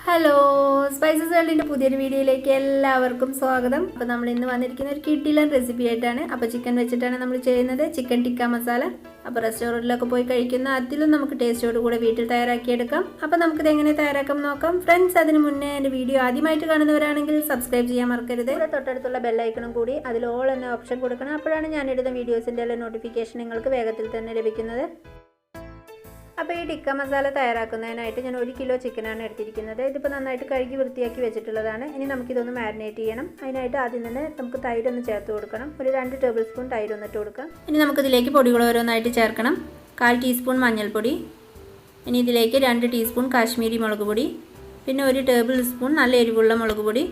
Hello spices വേൾഡിൻ്റെ പുതിയൊരു വീഡിയോയിലേക്ക് എല്ലാവർക്കും സ്വാഗതം. അപ്പോൾ നമ്മൾ ഇന്ന് വന്നിരിക്കുന്ന ഒരു കിഡിലൻ റെസിപ്പി ആയിട്ടാണ്. അപ്പോൾ ചിക്കൻ വെച്ചിട്ടാണ് നമ്മൾ ചെയ്യുന്നത്, ചിക്കൻ ടിക്ക മസാല. അപ്പോൾ റെസ്റ്റോറൻറ്റിലൊക്കെ പോയി കഴിക്കുന്ന അതിലും നമുക്ക് ടേസ്റ്റോട് കൂടെ വീട്ടിൽ തയ്യാറാക്കിയെടുക്കാം. അപ്പോൾ നമുക്കിത് എങ്ങനെ തയ്യാറാക്കാം നോക്കാം. ഫ്രണ്ട്സ്, അതിന് മുന്നേ എൻ്റെ വീഡിയോ ആദ്യമായിട്ട് കാണുന്നവരാണെങ്കിൽ സബ്സ്ക്രൈബ് ചെയ്യാൻ മറക്കരുത്. ഇവിടെ തൊട്ടടുത്തുള്ള ബെല്ലൈക്കണും കൂടി അതിൽ ഓൾ എന്ന ഓപ്ഷൻ കൊടുക്കണം. അപ്പോഴാണ് ഞാനിടുന്ന വീഡിയോസിൻ്റെ എല്ലാ നോട്ടിഫിക്കേഷൻ നിങ്ങൾക്ക് വേഗത്തിൽ തന്നെ ലഭിക്കുന്നത്. അപ്പോൾ ഈ ടിക്ക മസാല തയ്യാറാക്കുന്നതിനായിട്ട് ഞാൻ 1 കിലോ ചിക്കനാണ് എടുത്തിരിക്കുന്നത്. ഇതിപ്പോൾ നന്നായിട്ട് കഴുകി വൃത്തിയാക്കി വെച്ചിട്ടുള്ളതാണ്. ഇനി നമുക്കിതൊന്ന് മാരിനേറ്റ് ചെയ്യണം. അതിനായിട്ട് ആദ്യം തന്നെ നമുക്ക് തൈരൊന്ന് ചേർത്ത് കൊടുക്കണം. ഒരു 2 ടേബിൾ സ്പൂൺ തൈര് ഒന്നിട്ട് കൊടുക്കാം. ഇനി നമുക്കിതിലേക്ക് പൊടികൾ ഓരോന്നായിട്ട് ചേർക്കണം. 1/4 ടീസ്പൂൺ മഞ്ഞൾപ്പൊടി, ഇനി ഇതിലേക്ക് 2 ടീസ്പൂൺ കാശ്മീരി മുളക് പൊടി, പിന്നെ 1 ടേബിൾ സ്പൂൺ നല്ല എരിവുള്ള മുളക് പൊടി.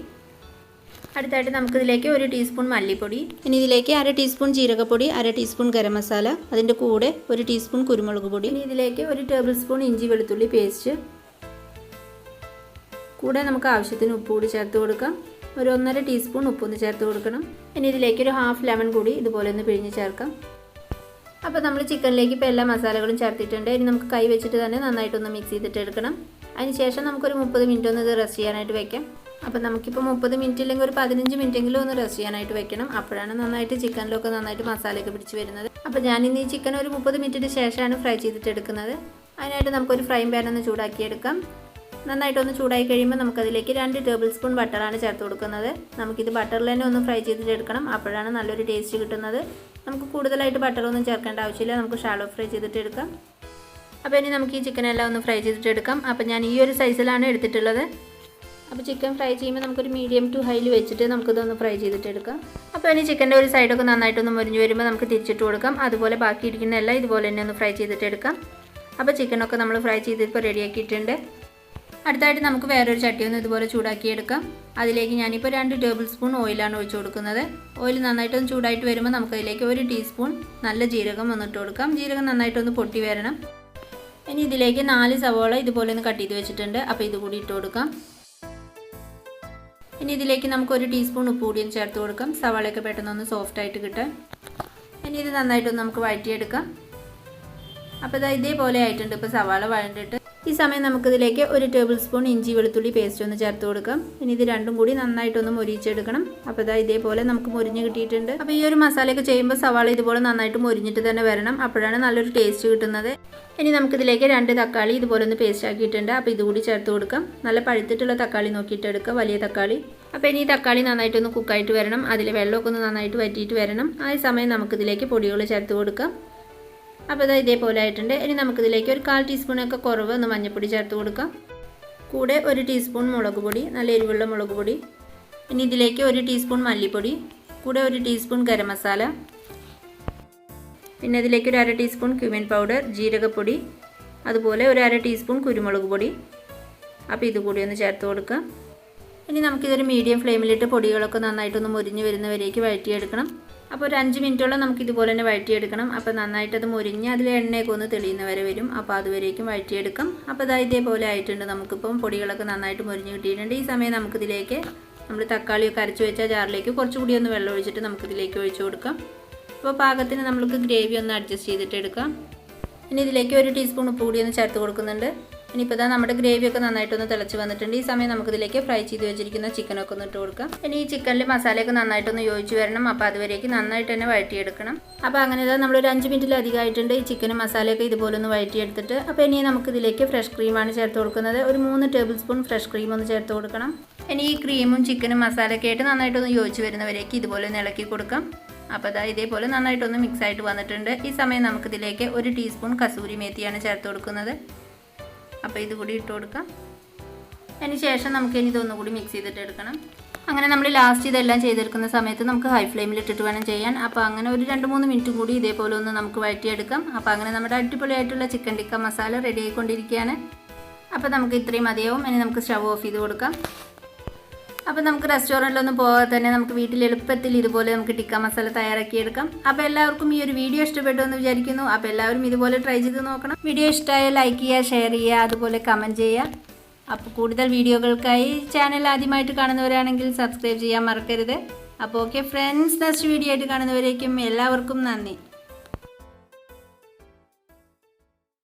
അടുത്തായിട്ട് നമുക്കിതിലേക്ക് 1 ടീസ്പൂൺ മല്ലിപ്പൊടി, ഇനി ഇതിലേക്ക് 1/2 ടീസ്പൂൺ ജീരകപ്പൊടി, 1/2 ടീസ്പൂൺ ഗരം മസാല, അതിൻ്റെ കൂടെ 1 ടീസ്പൂൺ കുരുമുളക് പൊടി. ഇനി ഇതിലേക്ക് 1 ടേബിൾ സ്പൂൺ ഇഞ്ചി വെളുത്തുള്ളി പേസ്റ്റ്, കൂടെ നമുക്ക് ആവശ്യത്തിന് ഉപ്പ് കൂടി ചേർത്ത് കൊടുക്കാം. ഒരു 1/2 ടീസ്പൂൺ ഉപ്പൊന്ന് ചേർത്ത് കൊടുക്കണം. ഇനി ഇതിലേക്ക് ഒരു 1/2 ലെമൺ കൂടി ഇതുപോലെ ഒന്ന് പിഴിഞ്ഞ് ചേർക്കാം. അപ്പോൾ നമ്മൾ ചിക്കനിലേക്ക് ഇപ്പോൾ എല്ലാ മസാലകളും ചേർത്തിട്ടുണ്ട്. ഇനി നമുക്ക് കൈ വെച്ചിട്ട് തന്നെ നന്നായിട്ടൊന്ന് മിക്സ് ചെയ്തിട്ട് എടുക്കണം. അതിന് ശേഷം നമുക്കൊരു 30 മിനിറ്റ് ഒന്ന് ഇത് റെസ്റ്റ് ചെയ്യാനായിട്ട് വെക്കാം. അപ്പോൾ നമുക്കിപ്പോൾ 30 മിനിറ്റ് ഇല്ലെങ്കിൽ ഒരു 15 മിനിറ്റെങ്കിലും ഒന്ന് റെസ്റ്റ് ചെയ്യാനായിട്ട് വെക്കണം. അപ്പോഴാണ് നന്നായിട്ട് ചിക്കനിലൊക്കെ നന്നായിട്ട് മസാലയൊക്കെ പിടിച്ച് വരുന്നത്. അപ്പോൾ ഞാനിന്ന് ഈ ചിക്കൻ ഒരു 30 മിനിറ്റിന് ശേഷമാണ് ഫ്രൈ ചെയ്തിട്ട് എടുക്കുന്നത്. അതിനായിട്ട് നമുക്കൊരു ഫ്രൈ പാൻ ഒന്ന് ചൂടാക്കിയെടുക്കാം. നന്നായിട്ടൊന്ന് ചൂടായി കഴിയുമ്പോൾ നമുക്കതിലേക്ക് 2 ടേബിൾ സ്പൂൺ ബട്ടറാണ് ചേർത്ത് കൊടുക്കുന്നത്. നമുക്കിത് ബട്ടറിൽ തന്നെ ഒന്ന് ഫ്രൈ ചെയ്തിട്ട് എടുക്കണം. അപ്പോഴാണ് നല്ലൊരു ടേസ്റ്റ് കിട്ടുന്നത്. നമുക്ക് കൂടുതലായിട്ട് ബട്ടറൊന്നും ചേർക്കേണ്ട ആവശ്യമില്ല. നമുക്ക് ഷാലോ ഫ്രൈ ചെയ്തിട്ട് എടുക്കാം. അപ്പോൾ ഇനി നമുക്ക് ഈ ചിക്കനെല്ലാം ഒന്ന് ഫ്രൈ ചെയ്തിട്ട് എടുക്കാം. അപ്പോൾ ഞാൻ ഈ ഒരു സൈസിലാണ് എടുത്തിട്ടുള്ളത്. അപ്പോൾ ചിക്കൻ ഫ്രൈ ചെയ്യുമ്പോൾ നമുക്കൊരു മീഡിയം ടു ഹൈയിൽ വെച്ചിട്ട് നമുക്കിതൊന്ന് ഫ്രൈ ചെയ്തിട്ട് എടുക്കാം. അപ്പോൾ ഇനി ചിക്കൻ്റെ ഒരു സൈഡൊക്കെ നന്നായിട്ടൊന്ന് മുരിഞ്ഞ് വരുമ്പോൾ നമുക്ക് തിരിച്ചിട്ട് കൊടുക്കാം. അതുപോലെ ബാക്കിയിരിക്കുന്ന എല്ലാം ഇതുപോലെ തന്നെ ഒന്ന് ഫ്രൈ ചെയ്തിട്ട് എടുക്കാം. അപ്പോൾ ചിക്കനൊക്കെ നമ്മൾ ഫ്രൈ ചെയ്തിപ്പോൾ റെഡിയാക്കിയിട്ടുണ്ട്. അടുത്തായിട്ട് നമുക്ക് വേറൊരു ചട്ടി ഒന്ന് ഇതുപോലെ ചൂടാക്കിയെടുക്കാം. അതിലേക്ക് ഞാനിപ്പോൾ 2 ടേബിൾ സ്പൂൺ ഓയിലാണ് ഒഴിച്ച് കൊടുക്കുന്നത്. ഓയിൽ നന്നായിട്ടൊന്ന് ചൂടായിട്ട് വരുമ്പോൾ നമുക്കതിലേക്ക് 1 ടീസ്പൂൺ നല്ല ജീരകം വന്നിട്ട് കൊടുക്കാം. ജീരകം നന്നായിട്ടൊന്ന് പൊട്ടി വരണം. ഇനി ഇതിലേക്ക് 4 സവോള ഇതുപോലെ ഒന്ന് കട്ട് ചെയ്ത് വെച്ചിട്ടുണ്ട്. അപ്പോൾ ഇതുകൂടി ഇട്ട് കൊടുക്കാം. ഇനി ഇതിലേക്ക് നമുക്ക് 1 ടീസ്പൂൺ ഉപ്പ് കൂടിയും ചേർത്ത് കൊടുക്കാം. സവാളയൊക്കെ പെട്ടെന്നൊന്ന് സോഫ്റ്റായിട്ട് കിട്ടാൻ. ഇനി ഇത് നന്നായിട്ടൊന്ന് നമുക്ക് വഴറ്റിയെടുക്കാം. അപ്പോൾ ഇതേപോലെ ആയിട്ടുണ്ട് ഇപ്പോൾ സവാള വഴണ്ടിട്ട്. ഈ സമയം നമുക്കിതിലേക്ക് 1 ടേബിൾ സ്പൂൺ ഇഞ്ചി വെളുത്തുള്ളി പേസ്റ്റ് ഒന്ന് ചേർത്ത് കൊടുക്കാം. ഇനി ഇത് രണ്ടും കൂടി നന്നായിട്ടൊന്ന് മൊരിച്ചെടുക്കണം. അപ്പോൾ ഇതേപോലെ നമുക്ക് മൊരിഞ്ഞ് കിട്ടിയിട്ടുണ്ട്. അപ്പോൾ ഈ ഒരു മസാലയൊക്കെ ചെയ്യുമ്പോൾ സവാള ഇതുപോലെ നന്നായിട്ട് മൊരിഞ്ഞിട്ട് തന്നെ വരണം. അപ്പോഴാണ് നല്ലൊരു ടേസ്റ്റ് കിട്ടുന്നത്. ഇനി നമുക്കിതിലേക്ക് 2 തക്കാളി ഇതുപോലെ ഒന്ന് പേസ്റ്റ് ആക്കിയിട്ടുണ്ട്. അപ്പോൾ ഇതുകൂടി ചേർത്ത് കൊടുക്കാം. നല്ല പഴുത്തിട്ടുള്ള തക്കാളി നോക്കിയിട്ട് എടുക്കുക, വലിയ തക്കാളി. അപ്പോൾ ഇനി ഈ തക്കാളി നന്നായിട്ടൊന്ന് കുക്കായിട്ട് വരണം. അതിൽ വെള്ളമൊക്കെ ഒന്ന് നന്നായിട്ട് വറ്റിയിട്ട് വരണം. ആ സമയം നമുക്കിതിലേക്ക് പൊടികൾ ചേർത്ത് കൊടുക്കാം. അപ്പോൾ ഇതേപോലെ ആയിട്ടുണ്ട്. ഇനി നമുക്കിതിലേക്ക് ഒരു 1/4 ടീസ്പൂണൊക്കെ കുറവ് ഒന്ന് മഞ്ഞൾപ്പൊടി ചേർത്ത് കൊടുക്കാം. കൂടെ 1 ടീസ്പൂൺ മുളക് പൊടി, നല്ല എരിവുള്ള മുളക് പൊടി. ഇനി ഇതിലേക്ക് 1 ടീസ്പൂൺ മല്ലിപ്പൊടി, കൂടെ 1 ടീസ്പൂൺ ഗരം മസാല, പിന്നെ ഇതിലേക്ക് ഒരു 1/2 ടീസ്പൂൺ ക്യുമിൻ പൗഡർ, ജീരകപ്പൊടി, അതുപോലെ ഒരു 1/2 ടീസ്പൂൺ കുരുമുളക് പൊടി. അപ്പോൾ ഇതുകൂടി ഒന്ന് ചേർത്ത് കൊടുക്കാം. ഇനി നമുക്കിതൊരു മീഡിയം ഫ്ലെയിമിലിട്ട് പൊടികളൊക്കെ നന്നായിട്ടൊന്ന് മൊരിഞ്ഞ് വരുന്നവരേക്ക് വഴറ്റിയെടുക്കണം. അപ്പോൾ ഒരു 5 മിനിറ്റോളം നമുക്ക് ഇതുപോലെ തന്നെ വഴറ്റിയെടുക്കണം. അപ്പോൾ നന്നായിട്ടത് മൊരിഞ്ഞ് അതിൽ എണ്ണയൊക്കെ ഒന്ന് തെളിയുന്നവരെ വരും. അപ്പോൾ അതുവരേക്കും വഴറ്റിയെടുക്കാം. അപ്പോൾ ഇതേപോലെ ആയിട്ടുണ്ട്. നമുക്കിപ്പം പൊടികളൊക്കെ നന്നായിട്ട് മൊരിഞ്ഞ് കിട്ടിയിട്ടുണ്ട്. ഈ സമയം നമുക്കിതിലേക്ക് നമ്മൾ തക്കാളിയൊക്കെ അരച്ച് വെച്ച ജാറിലേക്ക് കുറച്ചുകൂടി ഒന്ന് വെള്ളം ഒഴിച്ചിട്ട് നമുക്കിതിലേക്ക് ഒഴിച്ചു കൊടുക്കാം. അപ്പോൾ പാകത്തിന് നമുക്ക് ഗ്രേവി ഒന്ന് അഡ്ജസ്റ്റ് ചെയ്തിട്ട് എടുക്കാം. ഇനി ഇതിലേക്ക് 1 ടീസ്പൂൺ ഉപ്പ് കൂടി ഒന്ന് ചേർത്ത് കൊടുക്കുന്നുണ്ട്. ഇനിയിപ്പോൾ നമ്മുടെ ഗ്രേവിയൊക്കെ നന്നായിട്ടൊന്ന് തിളച്ച് വന്നിട്ടുണ്ട്. ഈ സമയം നമുക്കിതിലേക്ക് ഫ്രൈ ചെയ്ത് വെച്ചിരിക്കുന്ന ചിക്കനൊക്കെ ഒന്ന് ഇട്ട് കൊടുക്കാം. ഇനി ഈ ചിക്കനിൽ മസാലയൊക്കെ നന്നായിട്ടൊന്ന് യോജിച്ച് വരണം. അപ്പോൾ അതുവരേക്ക് നന്നായിട്ട് തന്നെ വഴറ്റിയെടുക്കണം. അപ്പോൾ അങ്ങനെ നമ്മളൊരു 5 മിനിറ്റിലധികമായിട്ടുണ്ട് ഈ ചിക്കനും മസാലയൊക്കെ ഇതുപോലെ ഒന്ന് വഴറ്റിയെടുത്തിട്ട്. അപ്പോൾ ഇനി നമുക്കിതിലേക്ക് ഫ്രഷ് ക്രീമാണ് ചേർത്ത് കൊടുക്കുന്നത്. ഒരു 3 ടേബിൾ സ്പൂൺ ഫ്രഷ് ക്രീം ഒന്ന് ചേർത്ത് കൊടുക്കണം. ഇനി ഈ ക്രീമും ചിക്കനും മസാലയൊക്കെ ആയിട്ട് നന്നായിട്ടൊന്ന് യോജിച്ച് വരുന്നവരേക്ക് ഇതുപോലെ ഒന്ന് ഇളക്കി കൊടുക്കാം. അപ്പോൾ ഇതേപോലെ നന്നായിട്ടൊന്ന് മിക്സ് ആയിട്ട് വന്നിട്ടുണ്ട്. ഈ സമയം നമുക്കിതിലേക്ക് 1 ടീസ്പൂൺ കസൂരി മേത്തിയാണ് ചേർത്ത് കൊടുക്കുന്നത്. അപ്പോൾ ഇതുകൂടി ഇട്ട് കൊടുക്കാം. അതിന് ശേഷം നമുക്ക് ഇനി ഇതൊന്നുകൂടി മിക്സ് ചെയ്തിട്ട് എടുക്കണം. അങ്ങനെ നമ്മൾ ലാസ്റ്റ് ഇതെല്ലാം ചെയ്തെടുക്കുന്ന സമയത്ത് നമുക്ക് ഹൈ ഫ്ലെയിമിൽ ഇട്ടിട്ട് വേണം ചെയ്യാൻ. അപ്പോൾ അങ്ങനെ ഒരു 2-3 മിനിറ്റും കൂടി ഇതേപോലെ ഒന്ന് നമുക്ക് വഴറ്റിയെടുക്കാം. അപ്പോൾ അങ്ങനെ നമ്മുടെ അടിപൊളിയായിട്ടുള്ള ചിക്കൻ ടിക്ക മസാല റെഡി ആയിക്കൊണ്ടിരിക്കുകയാണ്. അപ്പോൾ നമുക്ക് ഇത്രയും മതിയാവും. ഇനി നമുക്ക് സ്റ്റവ് ഓഫ് ചെയ്ത് കൊടുക്കാം. അപ്പോൾ നമുക്ക് റെസ്റ്റോറൻറ്റിലൊന്നും പോകാതെ തന്നെ നമുക്ക് വീട്ടിൽ എളുപ്പത്തിൽ ഇതുപോലെ നമുക്ക് ടിക്ക മസാല തയ്യാറാക്കിയെടുക്കാം. അപ്പോൾ എല്ലാവർക്കും ഈ ഒരു വീഡിയോ ഇഷ്ടപ്പെട്ടു എന്ന് വിചാരിക്കുന്നു. അപ്പോൾ എല്ലാവരും ഇതുപോലെ ട്രൈ ചെയ്ത് നോക്കണം. വീഡിയോ ഇഷ്ടമായ ലൈക്ക് ചെയ്യുക, ഷെയർ ചെയ്യുക, അതുപോലെ കമൻറ്റ് ചെയ്യുക. അപ്പോൾ കൂടുതൽ വീഡിയോകൾക്കായി ചാനൽ ആദ്യമായിട്ട് കാണുന്നവരാണെങ്കിൽ സബ്സ്ക്രൈബ് ചെയ്യാൻ മറക്കരുത്. അപ്പോൾ ഓക്കെ ഫ്രണ്ട്സ്, നെക്സ്റ്റ് വീഡിയോ ആയിട്ട് കാണുന്നവരേക്കും എല്ലാവർക്കും നന്ദി.